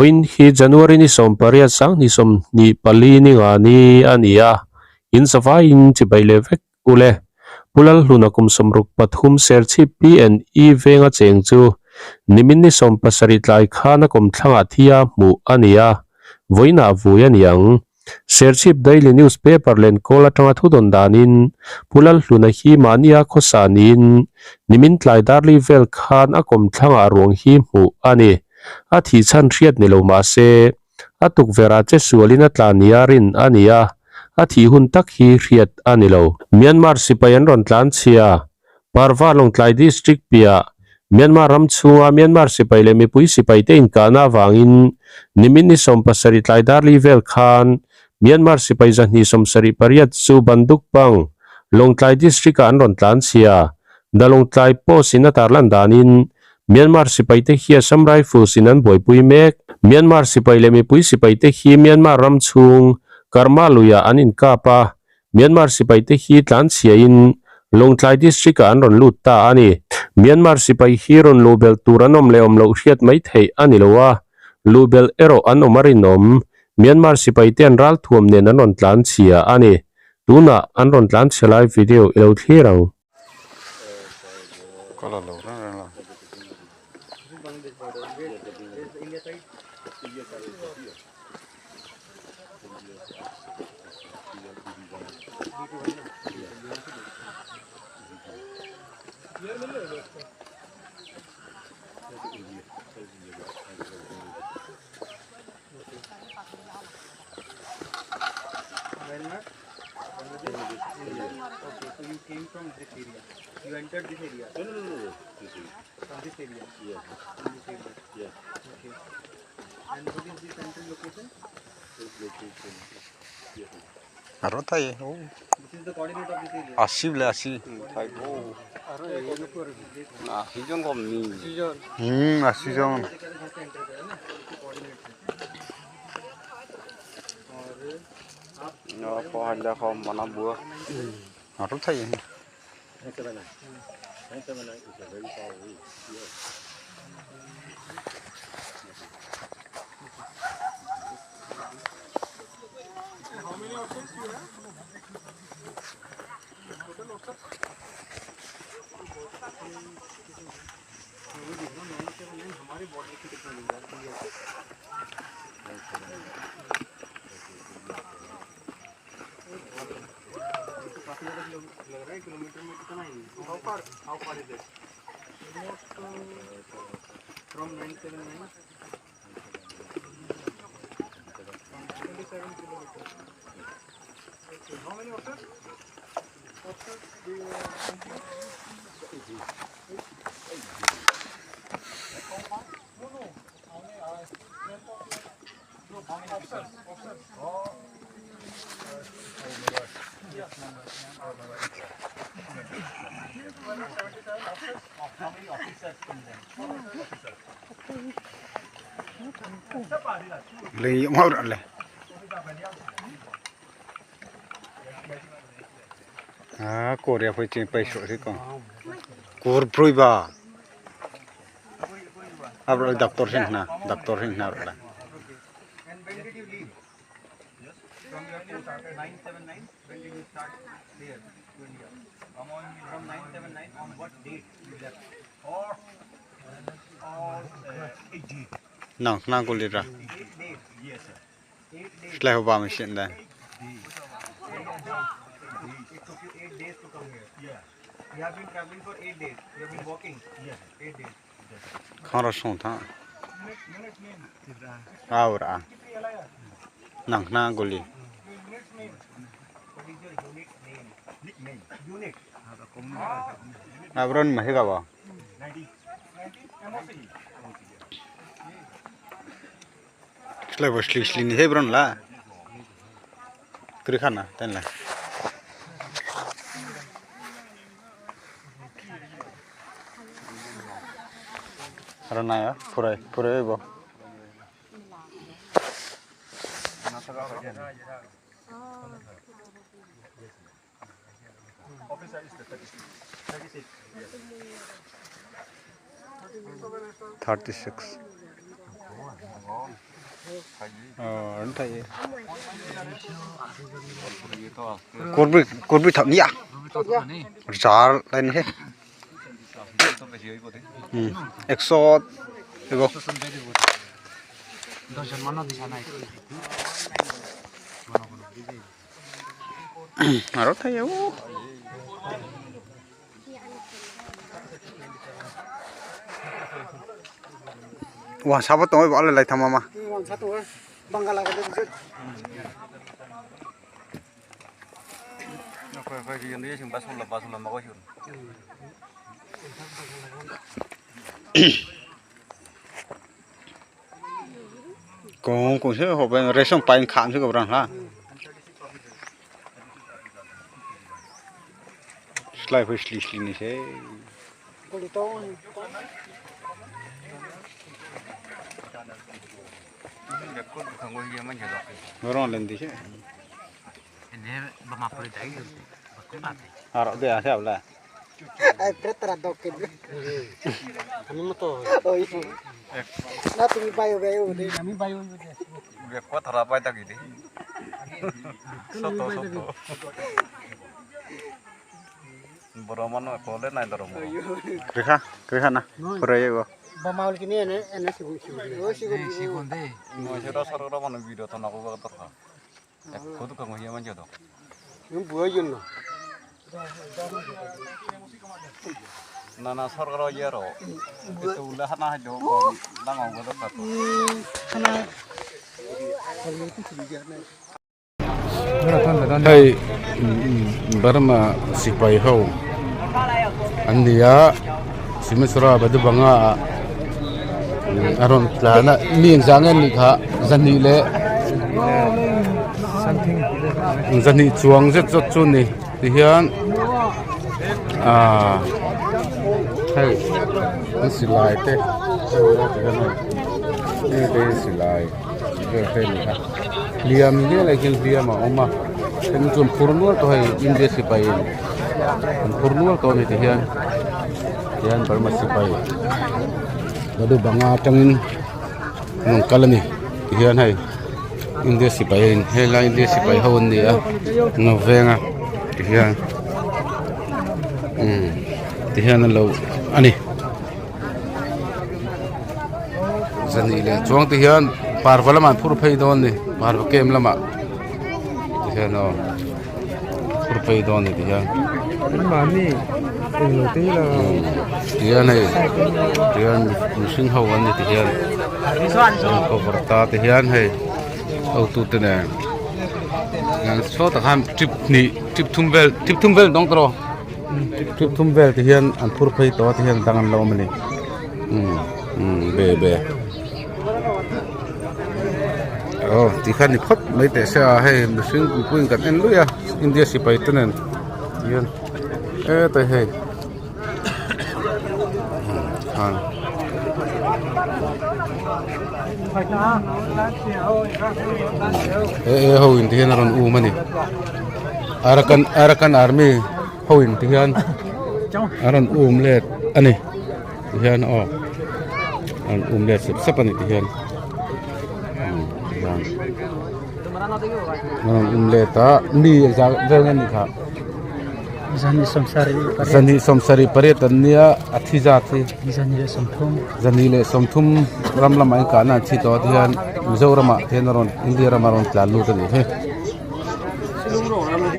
Voin hi January ni som paria sang ni som ni pali ni nga ni ania in safa in chi bailevek ule pulal lunakum somruk pathum serchi PNE venga cheng chu nimin ni som pasari tlai khana kom thlanga thia mu ania voina vuya niang serchip daily newspaper len kola tanga thudon danin pulal luna hi mania khosanin nimin tlai darli vel khan akom thlanga ruang hi mu ani a thi chan riat ni lo ma se atuk vera che sualina tlaniarin ania a thi hun tak hi riat ani lo Myanmar sipayan ron tlan chia parwa long tlai district pia Myanmar ram chunga Myanmar sipai le mipui sipai te in kana wangin nimin ni som pasari tlai darli vel khan Myanmar sipai jahni som sari pariat chu banduk pang long tlai district an ron tlan chia dalong tlai po sinatarlan danin Myanmar sipai te hi samrai fu sinan boipui mek Myanmar sipai le mipui sipai te hi Myanmar ram chung karma luya anin kapa Myanmar sipai te hi tlan chia in long tlai district an ron lut ta ani Myanmar sipai hi ron lubel turanom le omlo hriat mai thei ani lowa lubel ero an omarinom Myanmar sipai te an ral thuam nen an ron tlan chia ani tuna an ron tlan chelai video elo thirang Kala lo ra la. Okay, so you came from this area. You entered this area. No. From this area. Yes. From this area. Yes. Okay. And what is the central location? This location. Yes. Arota ye. Oh. This is the coordinate of this area. Asi le asi. Typo. Hijon komni. Asi jong. No, po halla khom mana bua. Arota ye. 979. 979 is a very far away. Yes. How many options you have? Total options? हमारे border की कितना लग रहा है काफी ज़्यादा लग रहा है किलोमीटर में कितना है how far is it from 979 27 kilometers okay how many options do you Le mau ra le. Korea phải chỉnh phải sửa thế con. Kor pruy ba. Abra doctor hin na ra. And when did you leave? Yes. From your place after 979, when did you start here to India? From 979, on what date you left? Or 8 days. Nang ko le ra. 8 days. Yes, sir. 8 days. Lai ho ba machine da. It took you 8 days to come here. Yeah. You have been traveling for 8 days. You have been walking. Yes. 8 days. Khara son tha. Aura. Nang ko le. What is your unique name? Nickname. Unique. Abron ma he ga ba. 90. MOC. Slai bo sli ni he bron la. Kri khana ten la. Rana ya, purai bo. Officer is the 36. 36. thấy cột bị thẩm nhỉ giá lên thế exo 이거 알아 타요 와 사봤다 왜 말을 라이 타마마 cũng sẽ học bên rồi xong bài khám chứ các bạn ha slide phải slide này thế nó lên đi chứ à rồi đây sao là Ay, pretra dokin. Ano mo to? Oy. Natin bayo de. Kami bayo de. việc quá thà bay ta gì soto boroman ko le nai doro kriha na pura yego Bamaul kini ene sigur. Oh sigur de. no jero sarara man video to na ko ga ta ek khud ka ngoya man jado Yung buhay yun no. na na sarara yero itu ulah hana jo dangong ko ta Kana Hey, Burma sipai ho. Andia simisra badu banga aron plana ni jangan ni kha zani le zani chuang zet zot chu ni ti hian hey silai te ni silai ke ni kha liam ni la kil bia ma oma ten chum purnual to hai india sipai purnual to ni ti hian Burma sipai badu banga tangin nong kalani ti hian hai india sipai hela india sipai hon ni a novenga ti hian lo ani zani le chuang ti hian parvalaman phur phei don ni parva kem lama ti hian no phur phei don ni ti hian mami ti la ti hian nei ti hian sing ho an ni ti hian ko varta ti hian hei au tu te ne ngang so ta ham trip thumvel dong tro trip thumvel ti hian an phur phei to ti hian dangan lo mani be oh ti khan ni phot mai te sa he machine kuin kan en luya india sipai tunen yan te he han ho in ti hian ron u mani arakan army ho in ti hian aron le ani ti hian an le sep ani ti hian man le ta ni ja vengan ni kha zani somsari paretan nia athija thi zani le somthum ramlamai kana thi to hian mizorama thenaron india ramaron tlalu ta ni he